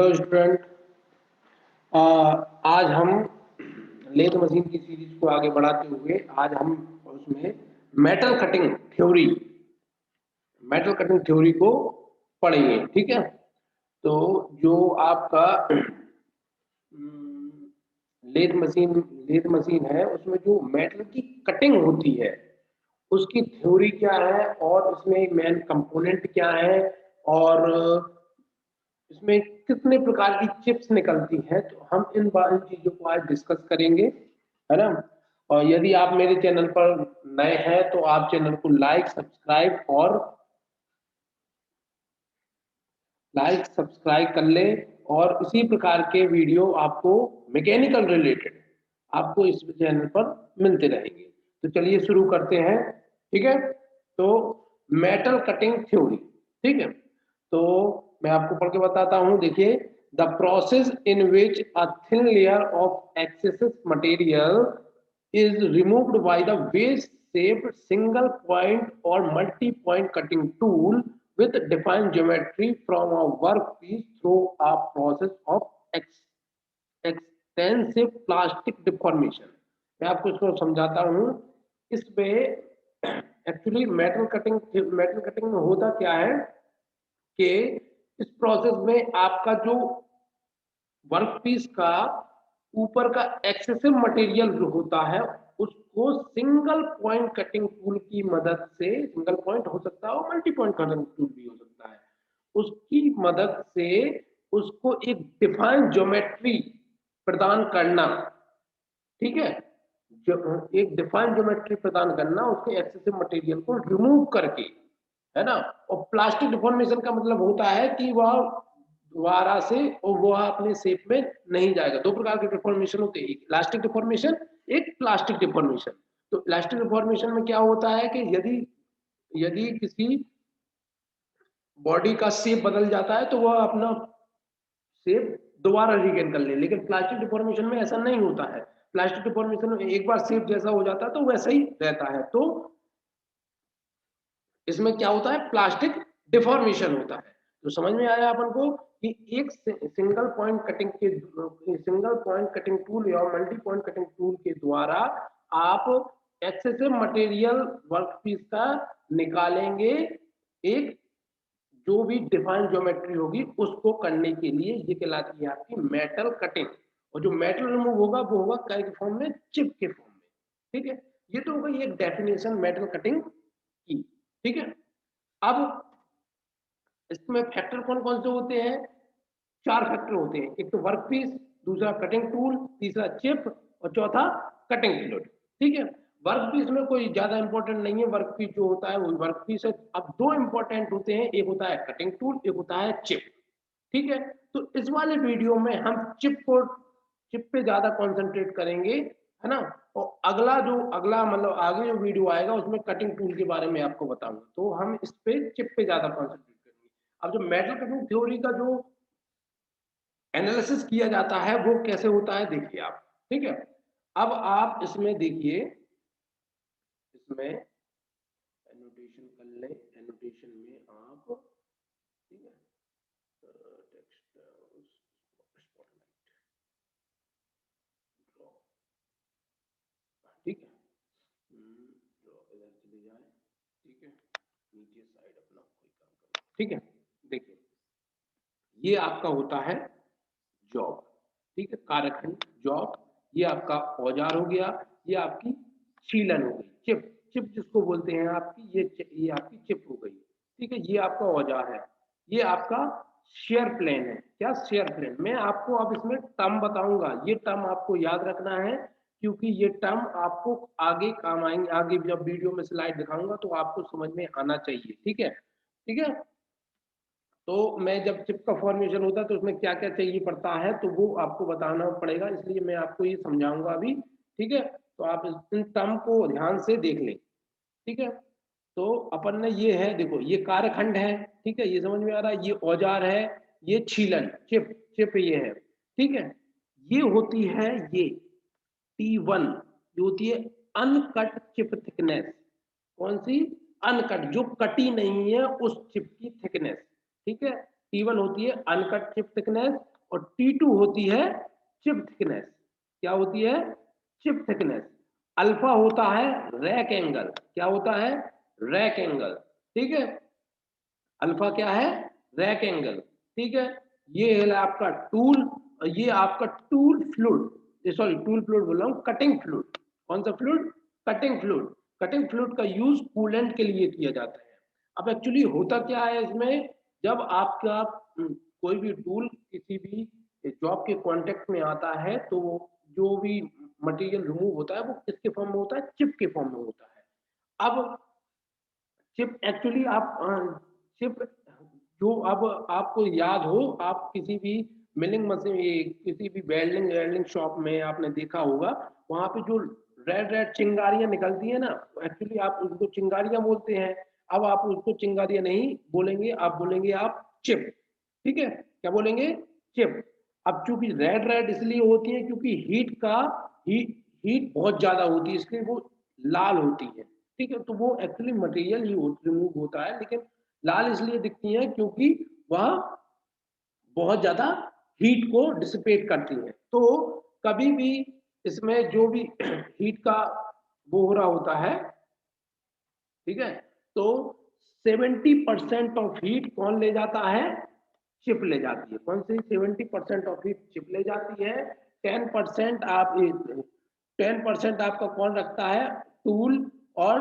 Hello student. आज हम lathe machine की सीरीज को आगे बढ़ाते हुए आज हम उसमें मेटल कटिंग थ्योरी को पढ़ेंगे। ठीक है, तो जो आपका लेथ मशीन है उसमें जो मेटल की कटिंग होती है उसकी थ्योरी क्या है और उसमें मेन कंपोनेंट क्या है और इसमें कितने प्रकार की चिप्स निकलती हैं, तो हम इन बारी चीजों को आज डिस्कस करेंगे, है ना। और यदि आप मेरे चैनल पर नए हैं तो आप चैनल को लाइक सब्सक्राइब कर ले और इसी प्रकार के वीडियो आपको मैकेनिकल रिलेटेड आपको इस चैनल पर मिलते रहेंगे। तो चलिए शुरू करते हैं। ठीक है, तो मेटल कटिंग थ्योरी। ठीक है, तो मैं आपको पढ़ के बताता हूं। देखिए, the process in which a thin layer of excessive material is removed by the waste shaped single point or multi point cutting tool with defined geometry from a workpiece through a process of extensive plastic deformation। मैं आपको इसको समझाता हूँ। इसमें actually metal cutting में होता क्या है कि इस प्रोसेस में आपका जो वर्कपीस का ऊपर का एक्सेसिव मटेरियल जो होता है उसको सिंगल पॉइंट कटिंग टूल की मदद से, सिंगल पॉइंट हो सकता है और मल्टी पॉइंट कटिंग टूल भी हो सकता है, उसकी मदद से उसको एक डिफाइन ज्योमेट्री प्रदान करना। ठीक है, जो एक डिफाइन ज्योमेट्री प्रदान करना उसके एक्सेसिव मटेरियल को रिमूव करके, है ना। और प्लास्टिक डिफॉर्मेशन का मतलब होता है कि वह दोबारा से और वह अपने शेप में नहीं जाएगा। दो प्रकार के डिफॉर्मेशन होते हैं, एक इलास्टिक डिफॉर्मेशन, एक प्लास्टिक डिफॉर्मेशन। तो इलास्टिक डिफॉर्मेशन में क्या होता है कि यदि यदि किसी बॉडी का शेप बदल जाता है तो वह अपना शेप दोबारा रिगेन कर ले, लेकिन प्लास्टिक डिफॉर्मेशन में ऐसा नहीं होता है। प्लास्टिक डिफॉर्मेशन में एक बार शेप जैसा हो जाता है तो वैसा ही रहता है। तो इसमें क्या होता है, प्लास्टिक डिफॉर्मेशन होता है। तो समझ में आया अपन को कि एक सिंगल पॉइंट कटिंग टूल या मल्टी पॉइंट कटिंग टूल के द्वारा आप एक्सेसिव मटेरियल वर्कपीस का निकालेंगे, एक जो भी डिफाइन ज्योमेट्री होगी उसको करने के लिए। ये कहलाती है आपकी मेटल कटिंग। और जो मेटल रिमूव होगा वो होगा क्या के फॉर्म में, चिप के फॉर्म में। ठीक है, ये तो हो गई एक डेफिनेशन मेटल कटिंग की। ठीक है, अब इसमें फैक्टर कौन कौन से होते हैं, चार फैक्टर होते हैं। एक तो वर्कपीस, दूसरा कटिंग टूल, तीसरा चिप और चौथा कटिंग फ्लूइड। ठीक है, वर्कपीस में कोई ज्यादा इंपॉर्टेंट नहीं है, वर्कपीस जो होता है वही वर्कपीस है। अब दो इंपॉर्टेंट होते हैं, एक होता है कटिंग टूल, एक होता है चिप। ठीक है, तो इस वाले वीडियो में हम चिप पे ज्यादा कंसंट्रेट करेंगे, है ना। और अगला मतलब आगे जो वीडियो आएगा उसमें कटिंग टूल के बारे में आपको बताऊंगा। तो हम इस पे चिप पे ज्यादा कंसंट्रेट करेंगे। अब जो मेटल कटिंग थ्योरी का जो एनालिसिस किया जाता है वो कैसे होता है, देखिए आप। ठीक है, अब आप इसमें देखिए, इसमें एनोटेशन कर ले। एनोटेशन में आप, ठीक है, टेक्स्ट स्पॉटलाइट ड्रॉ, ठीक है, ड्रॉ इधर चले जाए। ठीक है, नीचे साइड अपना कोई काम करो। ठीक है, देखिए ये आपका होता है जॉब। ठीक है, कार्यखंड जॉब। ये आपका औजार हो गया, ये आपकी छीलन हो गई, चिप। चिप जिसको बोलते हैं आपकी, ये आपकी चिप हो गई। ठीक है, ये आपका औजार है। ये आपका शेयर प्लेन है। क्या शेयर प्लेन, मैं आपको अब इसमें टर्म बताऊंगा, ये टर्म आपको याद रखना है क्योंकि ये टर्म आपको आगे काम आएंगे। आगे जब वीडियो में स्लाइड दिखाऊंगा तो आपको समझ में आना चाहिए। ठीक है, ठीक है। तो मैं जब चिप का फॉर्मेशन होता है तो उसमें क्या क्या चाहिए पड़ता है तो वो आपको बताना पड़ेगा, इसलिए मैं आपको ये समझाऊंगा अभी। ठीक है, तो आप इन टर्म को ध्यान से देख लें। ठीक है, तो अपन ने ये है, देखो ये कार्यखंड है। ठीक है, ये समझ में आ रहा है, ये औजार है, ये छीलन चिप, चिप ये है। ठीक है, ये होती है ये T1, जो होती है अनकट चिप थिकनेस। कौन सी, अनकट, जो कटी नहीं है उस चिप की थिकनेस। ठीक है, T1 होती है अनकट चिप थिकनेस और T2 होती है चिप थिकनेस। क्या होती है? Chip thickness. अल्फा होता है रैक एंगल। क्या होता है? Rack angle. ठीक है, अल्फा क्या है? Rack angle. ठीक है, ये है आपका टूल और ये आपका tool fluid, sorry tool fluid बोल रहा हूँ, कटिंग फ्लूइड। कौन सा fluid? Cutting fluid. Cutting fluid का यूज कूलेंट के लिए किया जाता है। अब एक्चुअली होता क्या है इसमें, जब आपका कोई भी टूल किसी भी जॉब के कांटेक्ट में आता है तो जो भी मटेरियल रिमूव होता है वो किसके फॉर्म में होता है? चिप के फॉर्म में होता है। अब चिप एक्चुअली आप चिप जो अब आपको याद हो, आप किसी भी मिलिंग मशीन, किसी भी वेल्डिंग वेल्डिंग शॉप में आपने देखा होगा, वहां पे जो रेड रेड चिंगारियां निकलती है ना, एक्चुअली आप उसको चिंगारियां बोलते हैं। अब आप उसको चिंगारियां नहीं बोलेंगे, आप बोलेंगे आप चिप। ठीक है, क्या बोलेंगे? चिप। अब चूंकि रेड रेड इसलिए होती है क्योंकि हीट हीट बहुत ज्यादा होती है, इसलिए वो लाल होती है। ठीक है, तो वो एक्चुअली मटेरियल ही रिमूव होता है, लेकिन लाल इसलिए दिखती है क्योंकि वह बहुत ज्यादा हीट को डिसिपेट करती है। तो कभी भी इसमें जो भी हीट का वो हो रहा होता है, ठीक है, तो 70% ऑफ हीट कौन ले जाता है? चिप ले जाती है। कौन सी 70% ऑफ हीट चिप ले जाती है? 10% आप 10% आपका कौन रखता है? टूल। और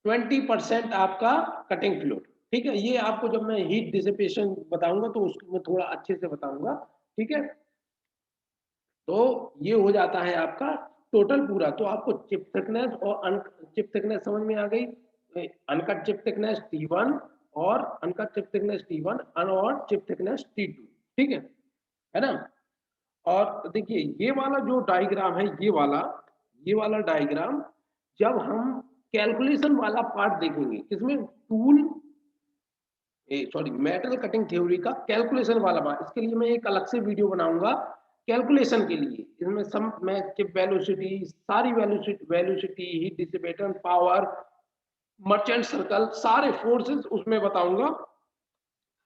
20% आपका कटिंग फ्लूइड। ठीक है, ये आपको जब मैं हीट डिसिपेशन बताऊंगा तो उसको थोड़ा अच्छे से बताऊंगा। ठीक है, तो ये हो जाता है आपका टोटल पूरा। तो आपको चिप थिकनेस और चिप थिकनेस समझ में आ गई। अनकट चिप थिकनेस T1 और अनकट चिप थिकनेस T1 और चिप थिकनेस T2। ठीक है ना? और देखिए ये वाला जो डायग्राम है, ये वाला डायग्राम जब हम कैलकुलेशन वाला पार्ट देखेंगे, किसमें? Tool, sorry metal cutting theory का कैलकुलेशन वाला पार्ट, इसके लिए मैं एक अलग से वीडियो बनाऊंगा कैलकुलेशन के लिए। इसमें सम मैं चिप वेलोसिटी, सारी velocity, heat dissipation, power, merchant circle, सारे फोर्सेस उसमें बताऊंगा।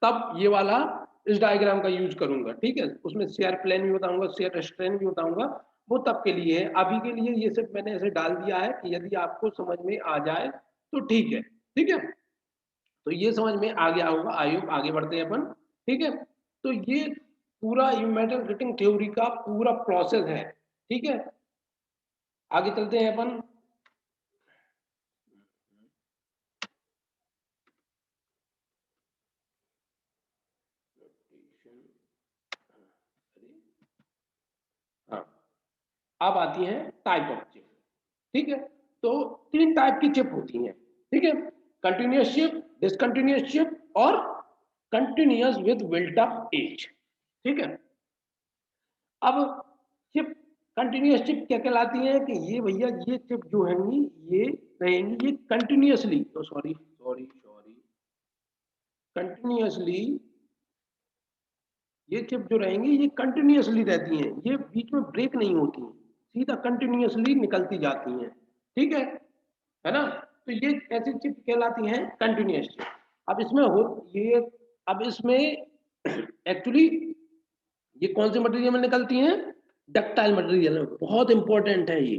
तब ये वाला इस डायग्राम का यूज करूंगा। ठीक है, उसमें शेयर प्लेन भी बताऊंगा, शेयर रेस्ट्रेन भी बताऊंगा। वो तब के लिए है, अभी के लिए ये सिर्फ मैंने ऐसे डाल दिया है कि यदि आपको समझ में आ जाए तो ठीक है। ठीक है, तो ये समझ में आ गया होगा, आइए आगे बढ़ते हैं अपन। ठीक है, तो ये पूरा मेटल कटिंग थ्योरी का पूरा प्रोसेस है। ठीक है, आगे चलते हैं अपन। हाँ, अब आती है टाइप ऑफ चिप। ठीक है, तो 3 टाइप की चिप होती हैं। ठीक है, कंटिन्यूअस चिप, डिसकंटिन्यूअस चिप और continuous with built up edge. ठीक है, अब चिप कंटिन्यूअस चिप क्या कहलाती है कि ये भैया ये चिप जो हैंगी ये रहेंगी, ये कंटिन्यूअसली, तो सॉरी सॉरी सॉरी कंटिन्यूअसली, ये चिप जो रहेंगी ये कंटिन्यूअसली रहती हैं, ये बीच में ब्रेक नहीं होती, सीधा कंटिन्यूअसली निकलती जाती हैं। ठीक है ना? तो ये ऐसी चिप कहलाती हैं कंटिन्यूअस चिप। अब इसमें हो ये अब इसमें एक्चुअली ये कौन से मटेरियल में निकलती हैं? डक्टाइल मटेरियल में। बहुत इंपॉर्टेंट है ये,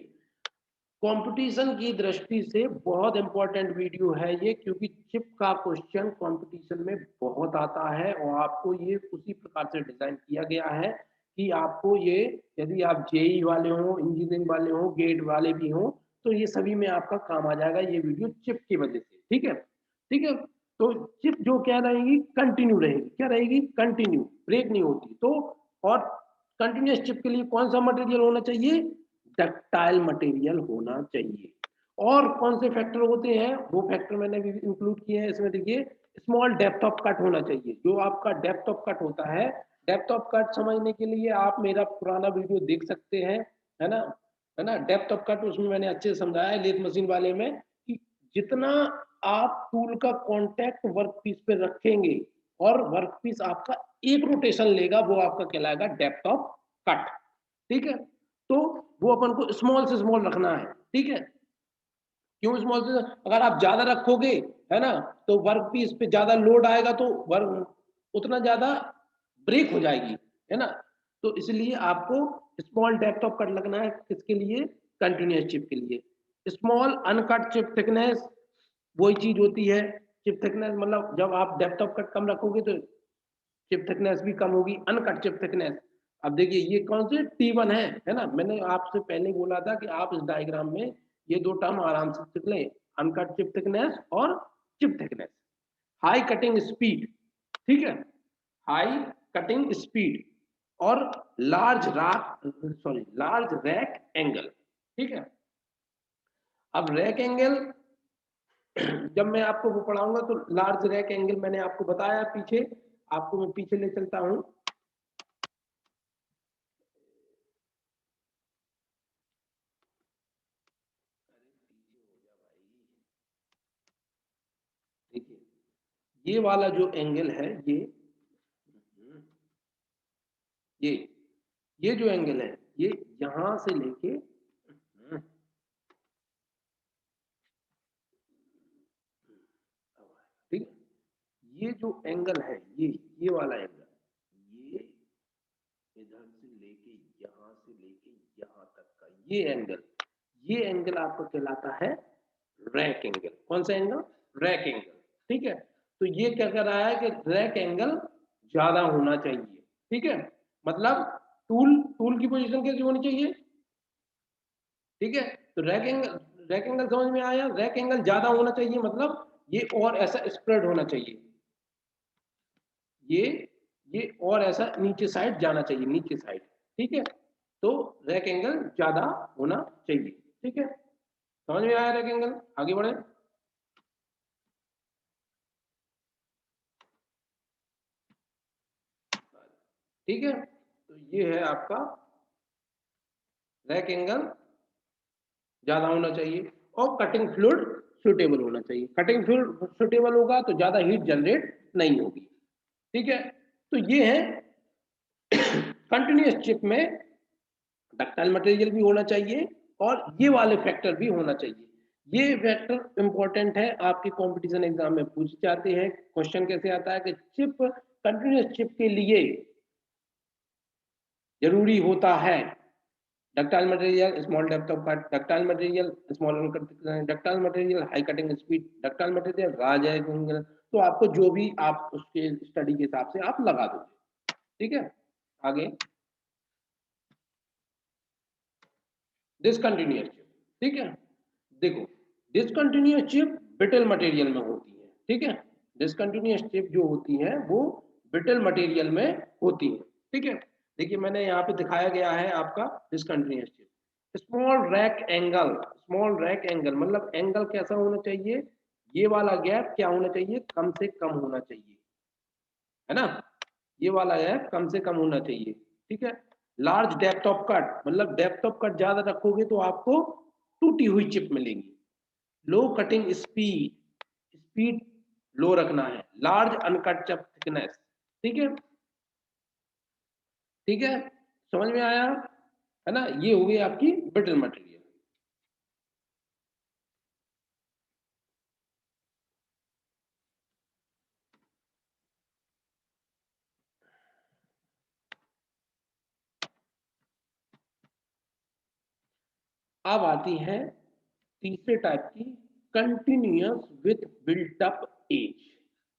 कंपटीशन की दृष्टि से बहुत इंपॉर्टेंट वीडियो है ये, क्योंकि चिप का क्वेश्चन कंपटीशन में बहुत आता है और आपको ये उसी प्रकार से डिजाइन किया गया है कि आपको ये, यदि आप जेई वाले हो, इंजीनियरिंग वाले हो, गेट वाले भी हो, तो ये सभी में आपका काम आ जाएगा ये वीडियो चिप की वजह से। ठीक है, ठीक है, तो चिप जो क्या रहेगी? कंटिन्यू रहेगी। क्या रहेगी? कंटिन्यू, ब्रेक नहीं होती। तो और कंटिन्यूस चिप के लिए कौन सा मटेरियल होना चाहिए? डक्टाइल मटेरियल होना चाहिए। और कौन से फैक्टर होते हैं? वो फैक्टर मैंने भी इंक्लूड किए हैं इसमें। देखिए, स्मॉल डेप्थ ऑफ कट होना चाहिए। जो आपका डेप्थ ऑफ कट होता है, डेप्थ ऑफ कट समझने के लिए आप मेरा पुराना वीडियो देख सकते हैं, है ना? है ना? डेप्थ ऑफ कट उसमें मैंने अच्छे से समझाया है लेथ मशीन वाले में, कि जितना आप टूल का कांटेक्ट वर्क पीस पे रखेंगे और वर्क पीस आपका एक रोटेशन लेगा, वो आपका कहलाएगा डेप्थ ऑफ कट। ठीक है, तो वो अपन को स्मॉल से स्मॉल रखना है। ठीक है, क्यों स्मॉल से? अगर आप ज्यादा रखोगे, है ना, तो वर्क पीस पे ज्यादा लोड आएगा तो वर्क उतना ज्यादा ब्रेक हो जाएगी, है ना। तो इसलिए आपको स्मॉल डेप्थ ऑफ कट लगना है, किसके लिए, कंटिन्यूस चिप के लिए। स्मॉल अनकट चिप थिकनेस वही चीज होती है, चिप थिकनेस मतलब जब आप डेप्थ ऑफ कट कम रखोगे तो चिप थिकनेस भी कम होगी, अनकट चिप थिकनेस। अब देखिए ये कौन से T1 है ना, मैंने आपसे पहले बोला था कि आप इस डायग्राम में ये दो टर्म आराम से सीख लें, अनकट चिप थिकनेस और chip thickness. High cutting speed, ठीक है, हाई कटिंग स्पीड और लार्ज रैक एंगल, ठीक है। अब रैक एंगल जब मैं आपको वो पढ़ाऊंगा तो लार्ज रैक एंगल मैंने आपको बताया पीछे, आपको मैं पीछे ले चलता हूं। देखिए ये वाला जो एंगल है ये ये जो एंगल है ये यहां से लेके ठीक है, ये जो एंगल है ये वाला एंगल, ये इधर से लेके यहां तक का ये एंगल आपको कहलाता है रैक एंगल। कौन सा एंगल, रैक एंगल, ठीक है। तो ये क्या कर रहा है कि रैक एंगल ज्यादा होना चाहिए, ठीक है। मतलब टूल टूल की पोजीशन कैसी होनी चाहिए, ठीक है। तो रैक एंगल समझ में आया, रैक एंगल ज्यादा होना चाहिए, मतलब ये और ऐसा स्प्रेड होना चाहिए, ये ये और ऐसा नीचे साइड जाना चाहिए, नीचे साइड, ठीक है। तो रैक एंगल ज्यादा होना चाहिए, ठीक है। समझ में आया रैक एंगल, आगे बढ़े। ठीक है, तो ये है आपका रैक एंगल ज्यादा होना चाहिए और कटिंग फ्लूइड सुटेबल होना चाहिए। कटिंग फ्लूइड सुटेबल होगा तो ज्यादा हीट जनरेट नहीं होगी, ठीक है। तो ये है कंटिन्यूअस चिप में डक्टाइल मटेरियल भी होना चाहिए और ये वाले फैक्टर भी होना चाहिए। ये फैक्टर इंपॉर्टेंट है, आपके कंपटीशन एग्जाम में पूछ जाते हैं। क्वेश्चन कैसे आता है कि चिप कंटिन्यूअस चिप के लिए जरूरी होता है ductile material, small depth of cut, ductile material, small ductile material, high cutting speed, ductile material, राज है। तो आपको जो भी आप उसके स्टडी के हिसाब से आप लगा दोगे, ठीक है। आगे डिसकंटिन्यूअस चिप, ठीक है। देखो डिसकंटिन्यूअस चिप ब्रिटल मटेरियल में होती है, ठीक है। डिसकंटिन्यूअस चिप जो होती है वो ब्रिटल मटेरियल में होती है, ठीक है। देखिए मैंने यहाँ पे दिखाया गया है आपका discontinuous chip. Small rake angle मतलब एंगल कैसा होना चाहिए, ये वाला गैप क्या होना चाहिए, कम से कम होना चाहिए, है ना। ये वाला गैप कम से कम होना चाहिए, ठीक है। लार्ज डेप्थ ऑफ कट मतलब डेप्थ ऑफ कट ज्यादा रखोगे तो आपको टूटी हुई चिप मिलेगी। लो कटिंग स्पीड, स्पीड लो रखना है। लार्ज अनकट चिप थिकनेस, ठीक है, ठीक है। समझ में आया, है ना। ये हो गई आपकी ब्रिटल मटेरियल। अब आती है तीसरे टाइप की, continuous with built up edge,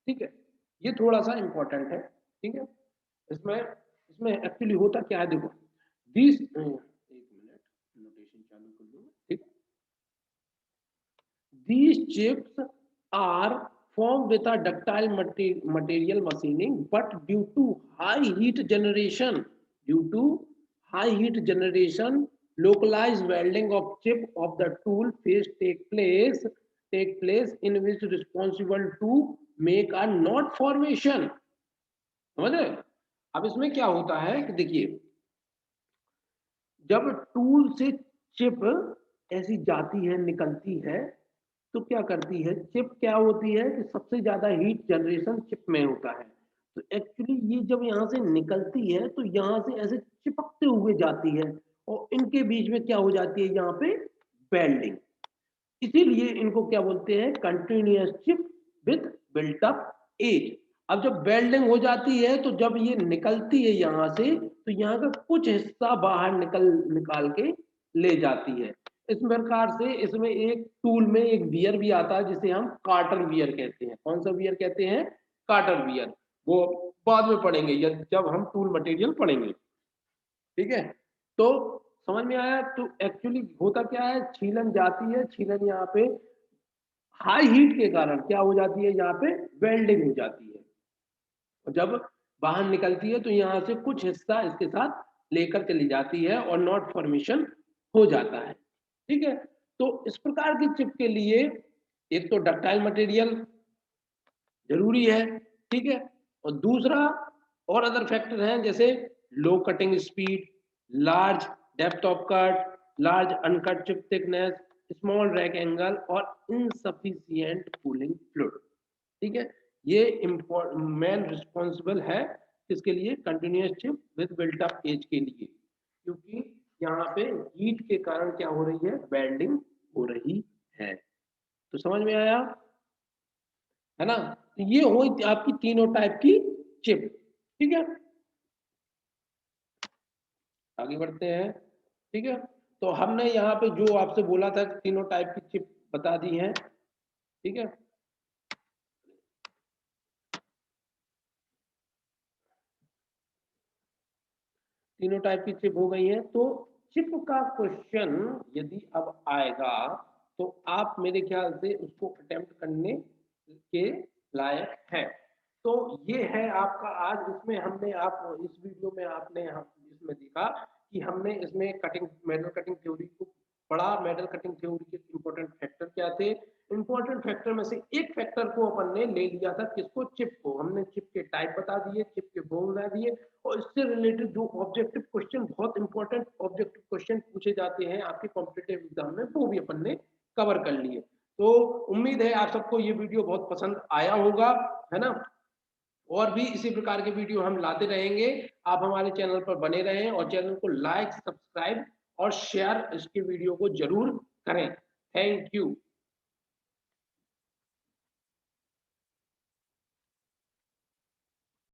ठीक है। ये थोड़ा सा इंपॉर्टेंट है, ठीक है। इसमें इसमें एक्चुअली होता क्या है, देखो दिस एक मिनट नोटेशन चालू कर लो, ठीक। These chips are formed with a ductile material machining, but due to high heat generation, localized welding of chip of the tool face take place in which responsible to make a knot formation। समझ रहे। अब इसमें क्या होता है कि देखिए जब टूल से चिप ऐसी जाती है निकलती है तो क्या करती है, चिप क्या होती है कि सबसे ज्यादा हीट जनरेशन चिप में होता है। तो एक्चुअली ये जब यहाँ से निकलती है तो यहाँ से ऐसे चिपकते हुए जाती है और इनके बीच में क्या हो जाती है यहाँ पे वेल्डिंग। इसीलिए इनको क्या बोलते हैं, continuous chip with built up edge. अब जब वेल्डिंग हो जाती है तो जब ये निकलती है यहाँ से, तो यहाँ का कुछ हिस्सा बाहर निकाल के ले जाती है। इस प्रकार से इसमें एक टूल में एक वियर भी आता है जिसे हम कार्टर वियर कहते हैं। कौन सा वियर कहते हैं? Crater wear. वो बाद में पढ़ेंगे जब हम टूल मटेरियल पढ़ेंगे। ठीक है, तो समझ में आया? तो एक्चुअली होता क्या है, छीलन जाती है, छीलन यहाँ पे हाई हीट के कारण क्या हो जाती है, यहाँ पे वेल्डिंग हो जाती है। और जब बाहर निकलती है तो यहाँ से कुछ हिस्सा इसके साथ लेकर चली जाती है और नॉट फॉर्मेशन हो जाता है। ठीक है, तो इस प्रकार की चिप के लिए एक तो डक्टाइल मटेरियल जरूरी है। ठीक है, और दूसरा और अदर फैक्टर हैं जैसे low cutting speed, large depth of cut, large uncut chip thickness, small rake angle और इनसफिशिएंट कूलिंग फ्लूइड। ठीक है, ये मेन रिस्पॉन्सिबल है किसके लिए? Continuous chip with built up edge के लिए, क्योंकि यहाँ पे हीट के कारण क्या हो रही है, वेल्डिंग हो रही है। तो समझ में आया है ना? तो ये हो आपकी तीनों टाइप की चिप। ठीक है, आगे बढ़ते हैं। ठीक है, तो हमने यहाँ पे जो आपसे बोला था तीनों टाइप की चिप बता दी है। ठीक है, तीनों टाइप की चिप हो गई है। तो चिप का क्वेश्चन यदि अब आएगा तो आप मेरे ख्याल से उसको अटेम्प्ट करने के लायक है। तो ये है आपका आज, इसमें हमने आप इस वीडियो में आपने हम इसमें देखा कि हमने इसमें कटिंग मेटल कटिंग थ्योरी को पढ़ा। मेटल कटिंग थ्योरी के इंपॉर्टेंट फैक्टर क्या थे? इंपॉर्टेंट फैक्टर में से एक फैक्टर को अपन ने ले लिया था, किसको? चिप को। हमने चिप के टाइप बता दिए, चिप के बोल बता दिए, और इससे रिलेटेड जो ऑब्जेक्टिव क्वेश्चन, बहुत इंपॉर्टेंट ऑब्जेक्टिव क्वेश्चन पूछे जाते हैं आपके कॉम्पिटिटिव एग्जाम में, वो भी अपन ने कवर कर लिए। तो उम्मीद है आप सबको ये वीडियो बहुत पसंद आया होगा, है ना? और भी इसी प्रकार के वीडियो हम लाते रहेंगे। आप हमारे चैनल पर बने रहें और चैनल को लाइक, सब्सक्राइब और शेयर इसके वीडियो को जरूर करें। Thank you.